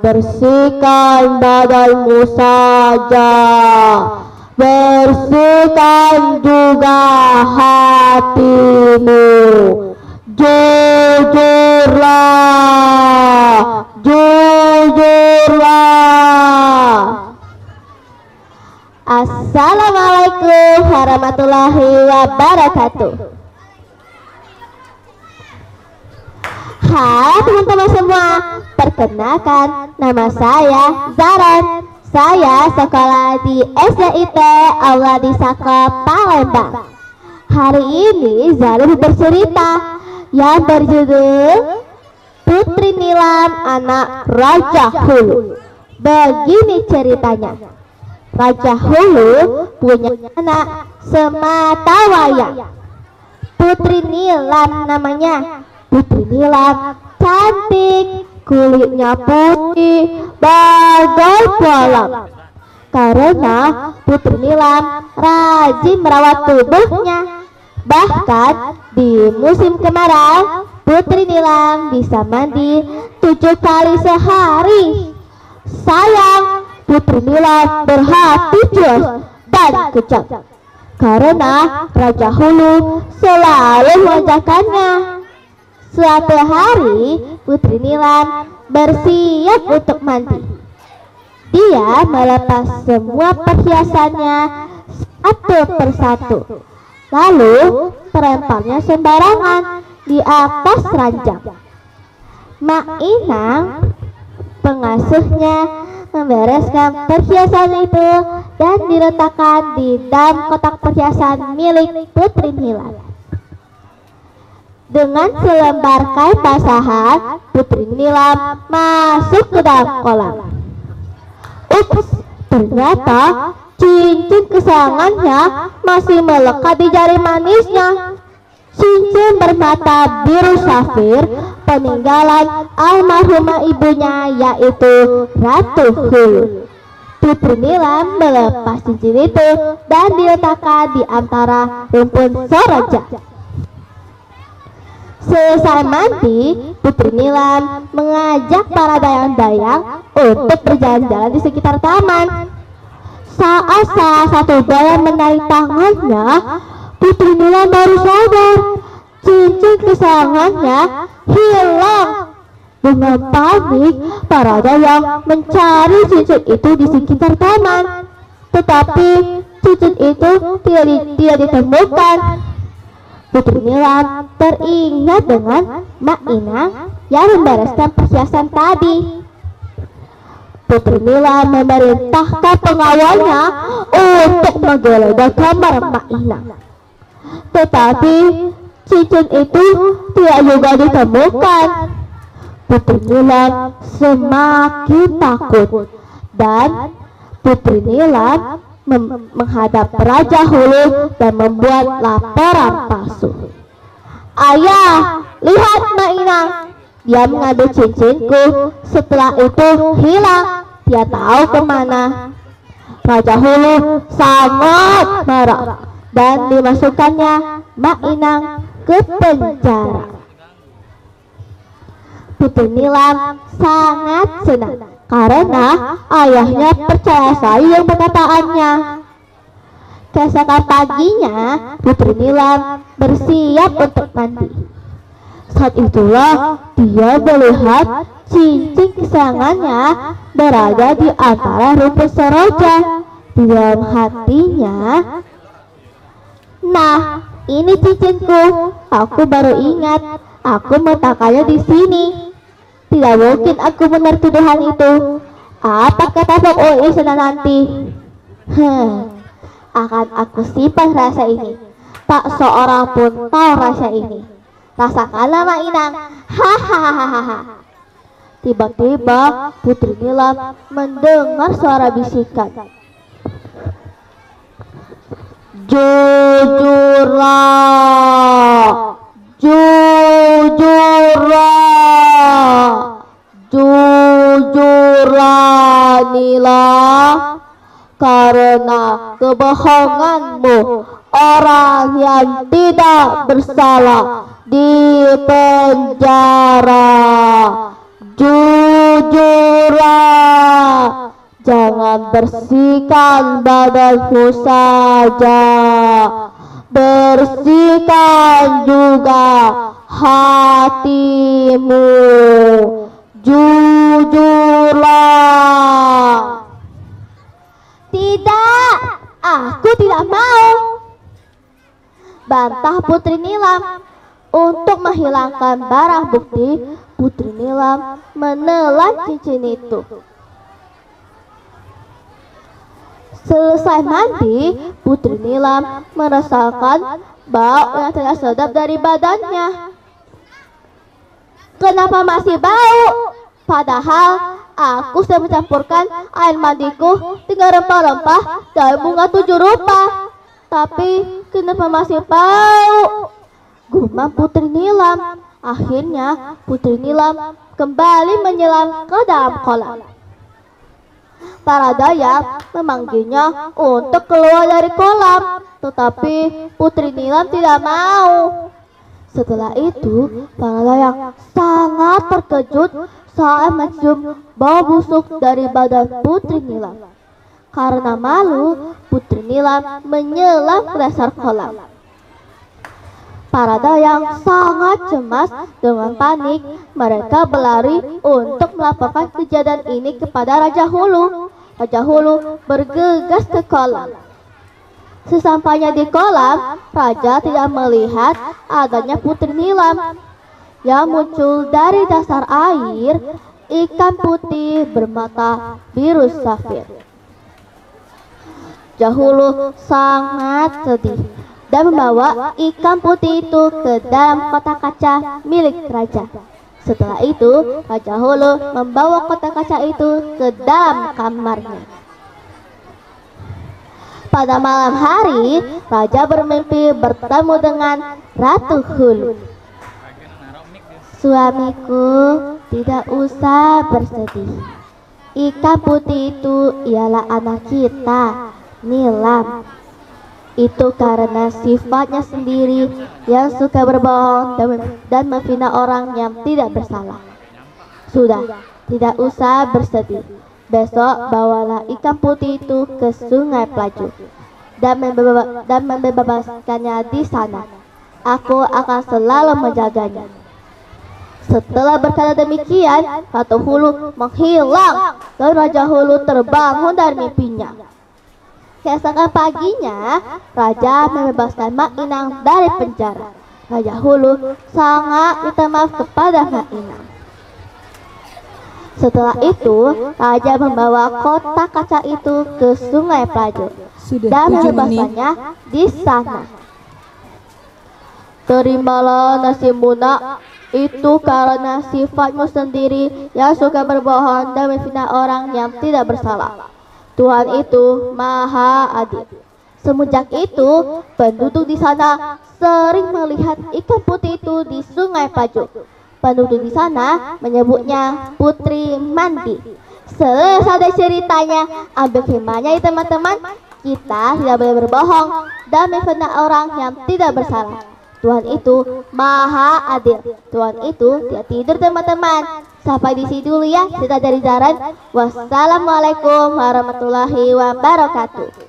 bersihkan badanmu saja, bersihkan juga hatimu. Jujurlah, jujurlah. Assalamualaikum warahmatullahi wabarakatuh. Hai teman-teman semua, perkenalkan nama saya Zaran. Saya sekolah di SDIT Aula Disaka Palembang. Hari ini Zaran bercerita yang berjudul Putri Nilam Anak Raja Hulu. Begini ceritanya. Raja Hulu punya anak sematawayang. Putri Nilam namanya. Putri Nilam cantik, kulitnya putih bagai polang. Karena Putri Nilam rajin merawat tubuhnya. Bahkan di musim kemarau, Putri Nilam bisa mandi 7 kali sehari. Sayang, Putri Nilam berhati jual dan kejam karena Raja Hulu selalu mengajakannya. Suatu hari Putri Nilam bersiap untuk mandi. Dia melepas semua perhiasannya satu persatu, lalu terlemparnya sembarangan di atas ranjang. Mak Inang, pengasuhnya, membereskan perhiasan itu dan diletakkan di dalam kotak perhiasan milik Putri Nilam. Dengan selembar kain basahan, Putri Nilam masuk ke dalam kolam. Ups, ternyata cincin kesayangannya masih melekat di jari manisnya. Cincin bermata biru safir peninggalan almarhumah ibunya, yaitu Ratu Hulu. Putri Nilam melepas cincin itu dan diletakkan di antara rumpun Soroja. Selesai mandi, Putri Nilam mengajak para dayang-dayang untuk berjalan-jalan di sekitar taman. Saat salah satu dayang menarik tangannya, Putri Nilam baru sadar cincin kesayangannya hilang. Dengan panik, para dayang mencari cincin itu di sekitar taman, tetapi cincin itu tidak ditemukan. Putri Nilam teringat dengan Mak Inang yang membereskan perhiasan tadi. Putri Nilam memerintahkan pengawalnya untuk menggeledah kamar Mak Inang. Tetapi cincin itu tidak juga ditemukan. Putri Nilam semakin takut dan Putri Nilam menghadap Raja Hulu dan membuat laporan palsu. Ayah, lihat Mak Inang, dia mengambil cincinku, setelah itu hilang, dia tahu kemana. Raja Hulu sangat marah dan dimasukkannya Mak Inang ke penjara. Putri Nilam sangat senang karena ayahnya percaya sayang perkataannya. Keesokan paginya, Putri Nilam bersiap untuk mandi. Saat itulah dia melihat cincin kesayangannya berada di antara rumput Soroja. Di dalam hatinya, nah, ini cincinku. Aku baru ingat, aku meletakkannya di sini. Tidak mungkin aku benar tuduhan itu. Apa kata Bang Oi sana nanti? Akan aku simpan rasa ini. Tak seorang pun tahu rasa ini. Rasakanlah Mak Inang. Hahaha. Tiba-tiba Putri Nilam mendengar suara bisikan. Jujurlah, jujurlah, jujurlah Nila, karena kebohonganmu orang yang tidak bersalah di penjara. Jujurlah, jangan bersihkan badanmu saja, bersihkan juga hatimu. Jujurlah. Tidak, aku tidak mau, bantah Putri Nilam. Untuk menghilangkan barang bukti, Putri Nilam menelan cincin itu. Selesai mandi, Putri Nilam merasakan bau yang tidak sedap dari badannya. Kenapa masih bau? Padahal aku sudah mencampurkan air mandiku dengan rempah-rempah dan bunga 7 rupa. Tapi kenapa masih bau? Gumam Putri Nilam. Akhirnya Putri Nilam kembali menyelam ke dalam kolam. Para dayak memanggilnya untuk keluar dari kolam, tetapi Putri Nilam tidak mau. Setelah itu, para dayak sangat terkejut saat mencium bau busuk dari badan Putri Nilam. Karena malu, Putri Nilam menyelam ke dasar kolam. Para dayak sangat cemas. Dengan panik, mereka berlari untuk melaporkan kejadian ini kepada Raja Hulu. Raja Hulu bergegas ke kolam. Sesampainya di kolam, Raja tidak melihat adanya Putri Nilam. Yang muncul dari dasar air, ikan putih bermata biru safir. Raja Hulu sangat sedih dan membawa ikan putih itu ke dalam kotak kaca milik raja. Setelah itu, Raja Hulu membawa kotak kaca itu ke dalam kamarnya. Pada malam hari, raja bermimpi bertemu dengan Ratu Hulu. Suamiku, tidak usah bersedih. Ikan putih itu ialah anak kita, Nilam. Itu karena sifatnya sendiri yang suka berbohong dan memfitnah orang yang tidak bersalah. Sudah, tidak usah bersedih. Besok bawalah ikan putih itu ke Sungai Pelaju dan membebaskannya di sana. Aku akan selalu menjaganya. Setelah berkata demikian, Ratu Hulu menghilang dan Raja Hulu terbangun dari mimpinya. Keesokan paginya, raja membebaskan Mak Inang dari penjara. Raja Hulu sangat minta maaf kepada Mak Inang. Setelah itu, raja membawa kotak kaca itu ke Sungai Pelaju dan membebaskannya di sana. Terimalah nasibmu, Nak. Itu karena sifatmu sendiri yang suka berbohong dan memfitnah orang yang tidak bersalah. Tuhan itu maha adil. Semenjak itu, penduduk di sana sering melihat ikan putih itu di Sungai Pelaju. Penduduk di sana menyebutnya Putri Mandi. Selesai ceritanya, ambil hikmahnya ya teman-teman. Kita tidak boleh berbohong dan memfitnah orang yang tidak bersalah. Tuhan itu maha adil. Tuhan itu tidak tidur teman-teman. Sampai di sini dulu ya cerita dari Zaran. Wassalamualaikum warahmatullahi wabarakatuh.